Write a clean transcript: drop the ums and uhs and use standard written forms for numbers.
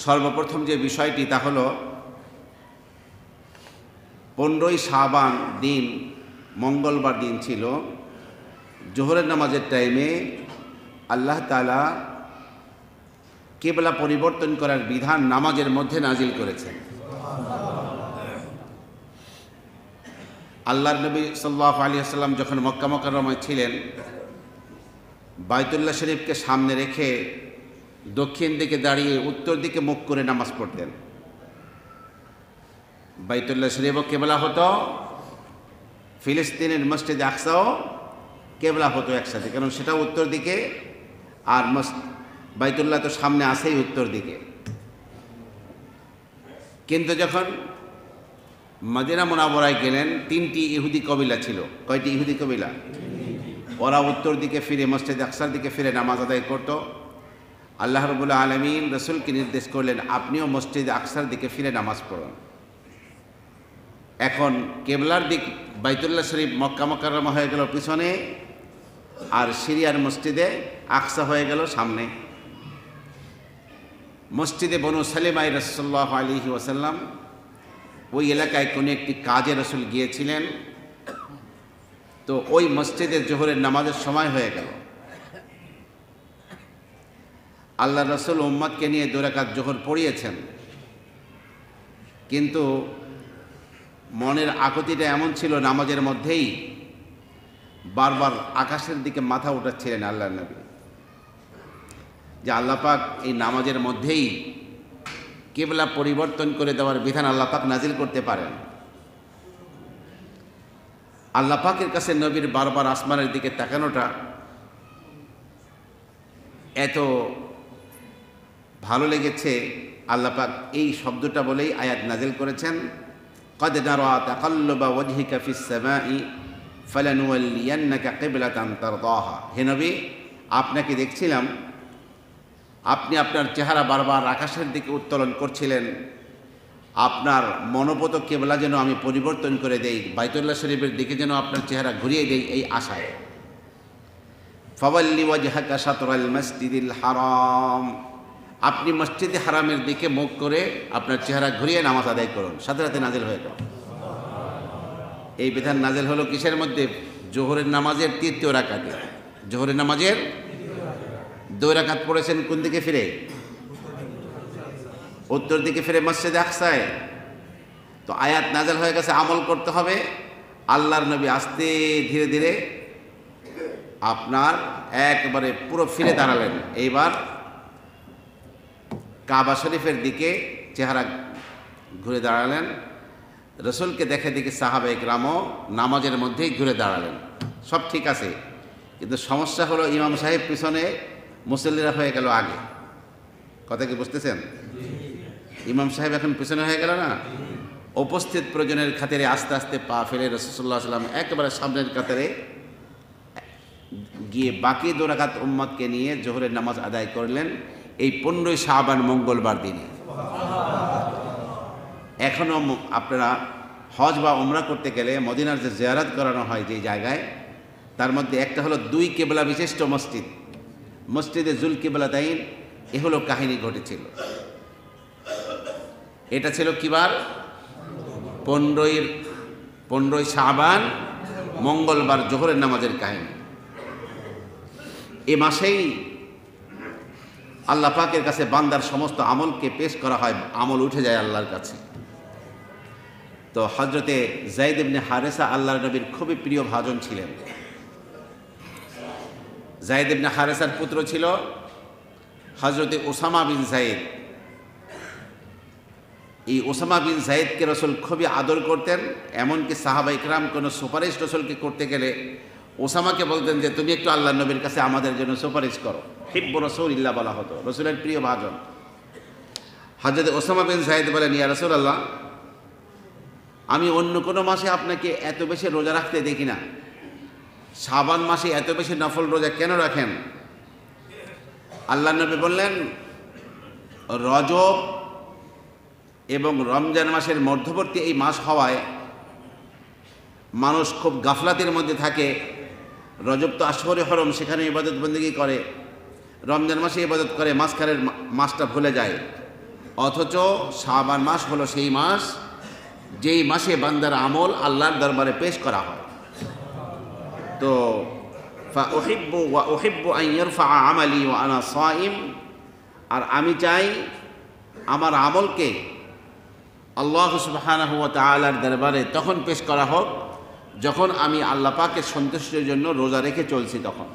সর্বপ্রথম যে বিষয়টি তা হলো 15ই শাবান দিন মঙ্গলবার দিন ছিল। জোহরের নামাজের টাইমে আল্লাহ তাআলা কিবলা পরিবর্তন করার বিধান নামাজের মধ্যে নাজিল করেছেন। আল্লাহর নবী সাল্লাল্লাহু আলাইহি ওয়াসাল্লাম যখন মক্কা মুকাররমায় ছিলেন, বাইতুল্লাহ শরীফকে সামনে রেখে দক্ষিণ দিকে দাঁড়িয়ে উত্তর দিকে মুখ করে নামাজ পড়তেন। বাইতুল্লাহ শরীফও কেবলা হতো, ফিলিস্তিনের মসজিদে আকসাও কেবলা হতো একসাথে, কারণ সেটা উত্তর দিকে, আর বাইতুল্লাহ তো সামনে আসেই উত্তর দিকে। কিন্তু যখন মদিনা মুনাওয়ারায় গেলেন, 3টি ইহুদি কবিলা ছিল। কয়টি ইহুদি কবিলা? ওরা উত্তর দিকে ফিরে মসজিদে আকসার দিকে ফিরে নামাজ আদায় করত। আল্লাহ রাব্বুল আলামিন রাসূলকে নির্দেশ করলেন, আপনিও মসজিদে আকসার দিকে ফিরে নামাজ পড়ুন। এখন কেবলার দিক বাইতুল্লাহ শরীফ মক্কা মুকাররমা হয়ে গেল পিছনে, আর সিরিয়ার মসজিদে আকসা হয়ে গেল সামনে। মসজিদে বনু সালেমায় রাসূলুল্লাহ আলাইহি ওয়াসাল্লাম ওই এলাকায় কোনো একটি কাজে রাসূল গিয়েছিলেন। তো ওই মসজিদে জোহরের নামাজের সময় হয়ে গেল। আল্লাহ রাসূল উম্মতকে নিয়ে 2 রাকাত জোহর পড়িয়েছেন, কিন্তু মনের আকুতিটা এমন ছিল, নামাজের মধ্যেই বারবার আকাশের দিকে মাথা উঠাচ্ছিলেন আল্লাহর নবী, যে আল্লাহ পাক এই নামাজের মধ্যেই কিবলা পরিবর্তন করে দেওয়ার বিধান আল্লাহ পাক নাজিল করতে পারেন। আল্লাহ পাকের কাছে নবীর বারবার আসমানের দিকে তাকানোটা এত ভালো লেগেছে, আল্লাহ পাক এই শব্দটা বলেই আয়াত নাজিল করেছেন, قد نرى تقلب وجهك في السماء فلنولينك قبلة ترضاها। হে নবী, আপনাকে দেখছিলাম, আপনি আপনার চেহারা বারবার আকাশের দিকে উত্তোলন করছিলেন। আপনার মনোপত কিবলা যেন আমি পরিবর্তন করে দেই, বাইতুল্লাহ শরীফের দিকে যেন আপনার চেহারা ঘুরিয়ে দেই, এই আশায়। ফাওয়াল্লি ওয়াজহাকা শাতরাল মসজিদিল হারাম, আপনি মসজিদে হারামের দিকে মুখ করে আপনার চেহারা ঘুরিয়ে নামাজ আদায় করুন। সাথে সাথে নাজিল হয়ে গেল। এই বিধান নাজিল হলো কিসের মধ্যে? জোহরের নামাজের 3য় রাকাতে। জোহরের নামাজের 2 রাকাত পড়েছেন কোন দিকে ফিরে? উত্তর দিকে ফিরে মসজিদে আকসায়। তো আয়াত নাজিল হয়ে গেছে, আমল করতে হবে। আল্লাহর নবী আস্তে ধীরে ধীরে আপনার একবারে পুরো ফিরে দাঁড়ালেন। এইবার কাবা শরীফের দিকে চেহারা ঘুরে দাঁড়ালেন। রসুলকে দেখে দেখে সাহাবা ইকরামও নামাজের মধ্যেই ঘুরে দাঁড়ালেন। সব ঠিক আছে, কিন্তু সমস্যা হলো ইমাম সাহেব পিছনে, মুসল্লিরা হয়ে গেল আগে। কথা কি বুঝতেছেন? ইমাম সাহেব এখন পিছনে হয়ে গেল না। উপস্থিত প্রয়োজনের খাতিরে আস্তে আস্তে পা ফেলে রাসূলুল্লাহ সাল্লাল্লাহু আলাইহি ওয়াসাল্লাম একেবারে সামনের কাতারে গিয়ে বাকি 2 রাকাত উম্মতকে নিয়ে জোহরের নামাজ আদায় করলেন এই 15ই শাবান মঙ্গলবার দিনে। এখনও আপনারা হজ বা উমরা করতে গেলে মদিনার যে জিয়ারত করানো হয় যে জায়গায়, তার মধ্যে একটা হলো 2 কিবলা বিশিষ্ট মসজিদ, মসজিদে জুল কিবলাতাইন। এ হলো কাহিনী ঘটেছিল। এটা ছিল কিবার? 15ই শাবান মঙ্গলবার জোহরের নামাজের কাহিনী। এ মাসেই আল্লাহ পাকের কাছে বান্দার সমস্ত আমলকে পেশ করা হয়, আমল উঠে যায় আল্লাহর কাছে। তো হযরতে যায়েদ ইবনে হারেসা আল্লাহর নবীর খুবই প্রিয় ভাজন ছিলেন। যায়েদ ইবনে হারেসার পুত্র ছিল হযরতে ওসামা বিন যায়েদ। এই ওসামা বিন যায়েদকে রাসূল খুবই আদর করতেন। এমনকি সাহাবা ইকরাম কোনো সুপারিশ রাসূলকে করতে গেলে ওসামাকে বলতেন যে তুমি একটু আল্লাহর নবীর কাছে আমাদের জন্য সুপারিশ করো। হিব্বু রাসূলিল্লাহ বলা হতো, রাসূলের প্রিয় ভাজন। হযরত ওসামা বিন যায়েদ বলেন, ইয়া রাসূলুল্লাহ, আমি অন্য কোনো মাসে আপনাকে এত বেশি রোজা রাখতে দেখি না, শাবান মাসে এত বেশি নফল রোজা কেন রাখেন? আল্লাহর নবী বললেন, রজব এবং রমজান মাসের মধ্যবর্তী এই মাস হওয়ায় মানুষ খুব গাফলাতের মধ্যে থাকে। রজব তো আশহরে হরম, সেখানে ইবাদত বন্দেগী করে, রমজান মাসে ইবাদত করে, মাঝখানের মাসটা ভুলে যায়। অথচ শাবান মাস হলো সেই মাস যেই মাসে বান্দার আমল আল্লাহর দরবারে পেশ করা হয়। তো উহিব্বু আন ইয়ারফা আমালি ওয়া আনা সাইম, আর আমি চাই আমার আমলকে আল্লাহ সুবহানাহু ওয়া তাআলার দরবারে তখন পেশ করা হোক যখন আমি আল্লাহ পাকের সন্তুষ্টির জন্য রোজা রেখে চলছি তখন।